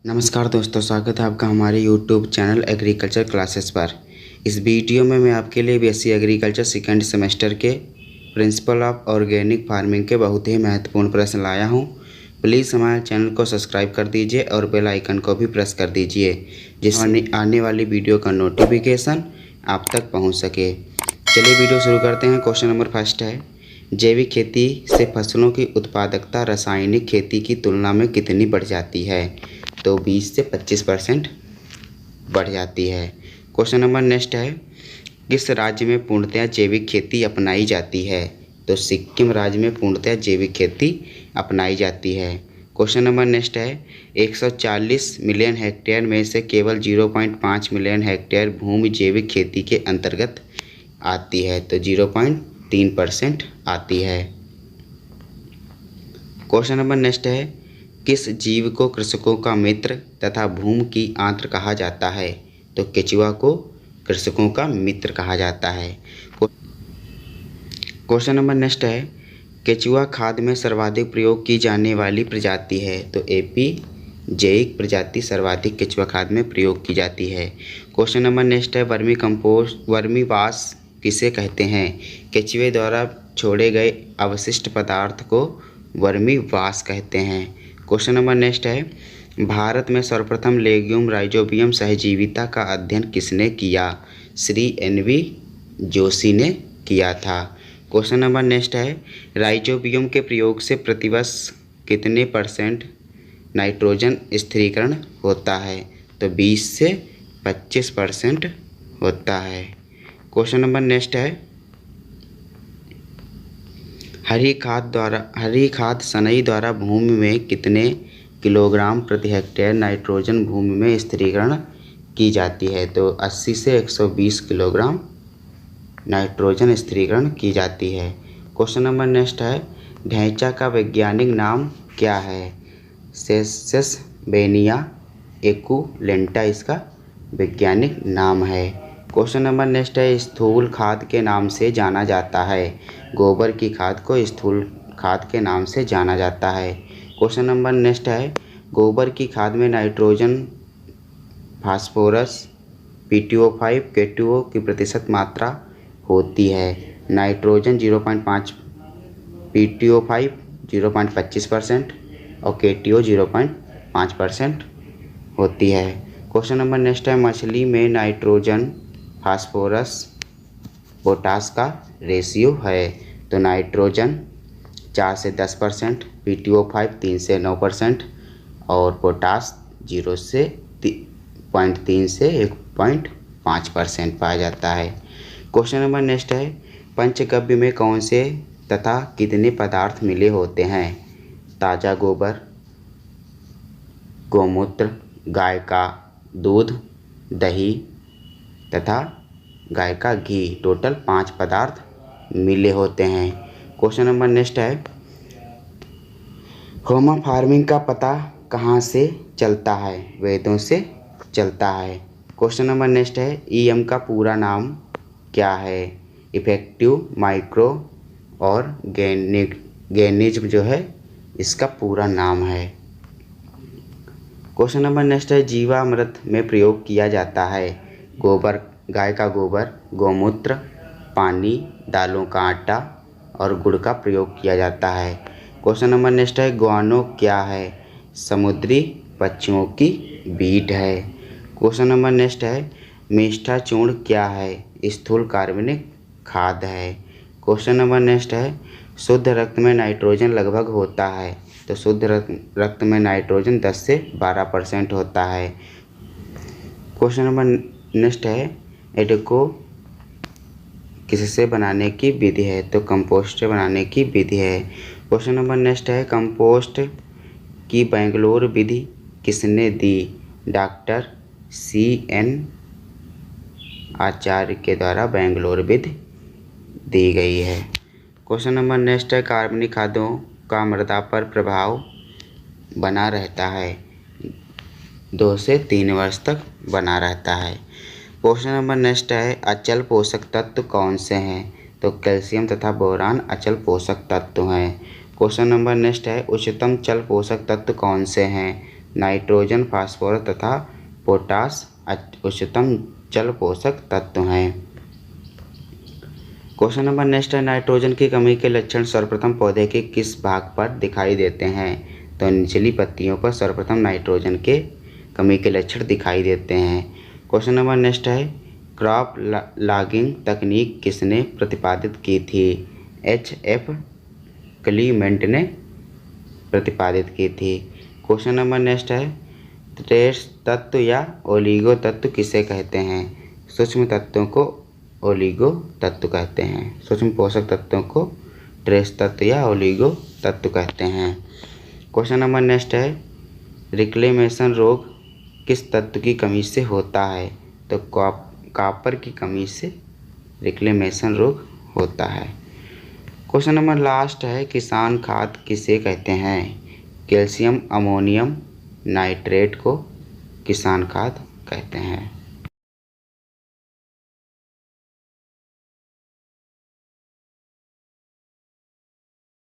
नमस्कार दोस्तों, स्वागत है आपका हमारे YouTube चैनल एग्रीकल्चर क्लासेस पर। इस वीडियो में मैं आपके लिए बीएससी एग्रीकल्चर सेकेंड सेमेस्टर के प्रिंसिपल ऑफ ऑर्गेनिक फार्मिंग के बहुत ही महत्वपूर्ण प्रश्न लाया हूं। प्लीज़ हमारे चैनल को सब्सक्राइब कर दीजिए और बेल आइकन को भी प्रेस कर दीजिए, जिससे आने वाली वीडियो का नोटिफिकेशन आप तक पहुँच सके। चलिए वीडियो शुरू करते हैं। क्वेश्चन नंबर फर्स्ट है, जैविक खेती से फसलों की उत्पादकता रासायनिक खेती की तुलना में कितनी बढ़ जाती है? तो 20 से 25% बढ़ जाती है। क्वेश्चन नंबर नेक्स्ट है, किस राज्य में पूर्णतः जैविक खेती अपनाई जाती है? तो सिक्किम राज्य में पूर्णतः जैविक खेती अपनाई जाती है। क्वेश्चन नंबर नेक्स्ट है, 140 मिलियन हेक्टेयर में से केवल 0.5 मिलियन हेक्टेयर भूमि जैविक खेती के अंतर्गत आती है, तो 0.3% आती है। क्वेश्चन नंबर नेक्स्ट है, किस जीव को कृषकों का मित्र तथा भूमि की आंत्र कहा जाता है? तो केचुआ को कृषकों का मित्र कहा जाता है। क्वेश्चन नंबर नेक्स्ट है, केचुआ खाद में सर्वाधिक प्रयोग की जाने वाली प्रजाति है? तो एपीजैइक प्रजाति सर्वाधिक केचुआ खाद में प्रयोग की जाती है। क्वेश्चन नंबर नेक्स्ट है, वर्मी वाश किसे कहते हैं? केचुए द्वारा छोड़े गए अवशिष्ट पदार्थ को वर्मी वाश कहते हैं। क्वेश्चन नंबर नेक्स्ट है, भारत में सर्वप्रथम लेग्यूम राइजोबियम सहजीविता का अध्ययन किसने किया? श्री NV जोशी ने किया था। क्वेश्चन नंबर नेक्स्ट है, राइजोबियम के प्रयोग से प्रतिवर्ष कितने % नाइट्रोजन स्थिरीकरण होता है? तो 20 से 25% होता है। क्वेश्चन नंबर नेक्स्ट है, हरी खाद सनई द्वारा भूमि में कितने किलोग्राम प्रति हेक्टेयर नाइट्रोजन भूमि में स्थिरीकरण की जाती है? तो 80 से 120 किलोग्राम नाइट्रोजन स्थिरीकरण की जाती है। क्वेश्चन नंबर नेक्स्ट है, ढैंचा का वैज्ञानिक नाम क्या है? सेसबेनिया एकुलेंटा इसका वैज्ञानिक नाम है। क्वेश्चन नंबर नेक्स्ट है, स्थूल खाद के नाम से जाना जाता है? गोबर की खाद को स्थूल खाद के नाम से जाना जाता है। क्वेश्चन नंबर नेक्स्ट है, गोबर की खाद में नाइट्रोजन, फास्फोरस, PTO5, K2O की प्रतिशत मात्रा होती है? नाइट्रोजन 0.5, PTO5 0.25% और KTO 0.5% होती है। क्वेश्चन नंबर नेक्स्ट है, मछली में नाइट्रोजन, फास्फोरस, पोटास का रेशियो है? तो नाइट्रोजन 4 से 10%, PTO5 3 से 9% और पोटास 0 से 0.3 से 1.5% पाया जाता है। क्वेश्चन नंबर नेक्स्ट है, पंचगव्य में कौन से तथा कितने पदार्थ मिले होते हैं? ताज़ा गोबर, गौमूत्र, गाय का दूध, दही तथा गाय का घी, टोटल 5 पदार्थ मिले होते हैं। क्वेश्चन नंबर नेक्स्ट है, होमा फार्मिंग का पता कहाँ से चलता है? वेदों से चलता है। क्वेश्चन नंबर नेक्स्ट है, EM का पूरा नाम क्या है? इफेक्टिव माइक्रो ऑर्गेनिज्म जो है इसका पूरा नाम है। क्वेश्चन नंबर नेक्स्ट है, जीवामृत में प्रयोग किया जाता है? गोबर, गाय का गोबर, गौमूत्र, पानी, दालों का आटा और गुड़ का प्रयोग किया जाता है। क्वेश्चन नंबर नेक्स्ट है, ग्वानो क्या है? समुद्री पक्षियों की बीट है। क्वेश्चन नंबर नेक्स्ट है, मेष्ठा चूर्ण क्या है? स्थूल कार्बनिक खाद है। क्वेश्चन नंबर नेक्स्ट है, शुद्ध रक्त में नाइट्रोजन लगभग होता है? तो शुद्ध रक्त में नाइट्रोजन 10 से 12% होता है। क्वेश्चन नंबर नेक्स्ट है, एडको किससे बनाने की विधि है? तो कंपोस्ट से बनाने की विधि है। क्वेश्चन नंबर नेक्स्ट है, कंपोस्ट की बेंगलुरु विधि किसने दी? डॉक्टर CN आचार्य के द्वारा बेंगलुरु विधि दी गई है। क्वेश्चन नंबर नेक्स्ट है, कार्बनिक खादों का मृदा पर प्रभाव बना रहता है? 2 से 3 वर्ष तक बना रहता है। क्वेश्चन नंबर नेक्स्ट है, अचल पोषक तत्व कौन से हैं? तो कैल्शियम तथा बोरान अचल पोषक तत्व हैं। क्वेश्चन नंबर नेक्स्ट है, उच्चतम चल पोषक तत्व कौन से हैं? नाइट्रोजन, फास्फोरस तथा पोटास उच्चतम जल पोषक तत्व हैं। क्वेश्चन नंबर नेक्स्ट है, नाइट्रोजन की कमी के लक्षण सर्वप्रथम पौधे के किस भाग पर दिखाई देते हैं? तो निचली पत्तियों पर सर्वप्रथम नाइट्रोजन के कमी के लक्षण दिखाई देते हैं। क्वेश्चन नंबर नेक्स्ट है, क्रॉप लॉगिंग तकनीक किसने प्रतिपादित की थी? H.F. क्लीमेंट ने प्रतिपादित की थी। क्वेश्चन नंबर नेक्स्ट है, ट्रेस तत्व या ओलिगो तत्व किसे कहते हैं? सूक्ष्म तत्वों को ओलिगो तत्व कहते हैं। सूक्ष्म पोषक तत्वों को ट्रेस तत्व या ओलिगो तत्व कहते हैं। क्वेश्चन नंबर नेक्स्ट है, रिक्लेमेशन रोग किस तत्व की कमी से होता है? तो कॉपर की कमी से रिक्लेमेशन रोग होता है। क्वेश्चन नंबर लास्ट है, किसान खाद किसे कहते हैं? कैल्शियम अमोनियम नाइट्रेट को किसान खाद कहते हैं।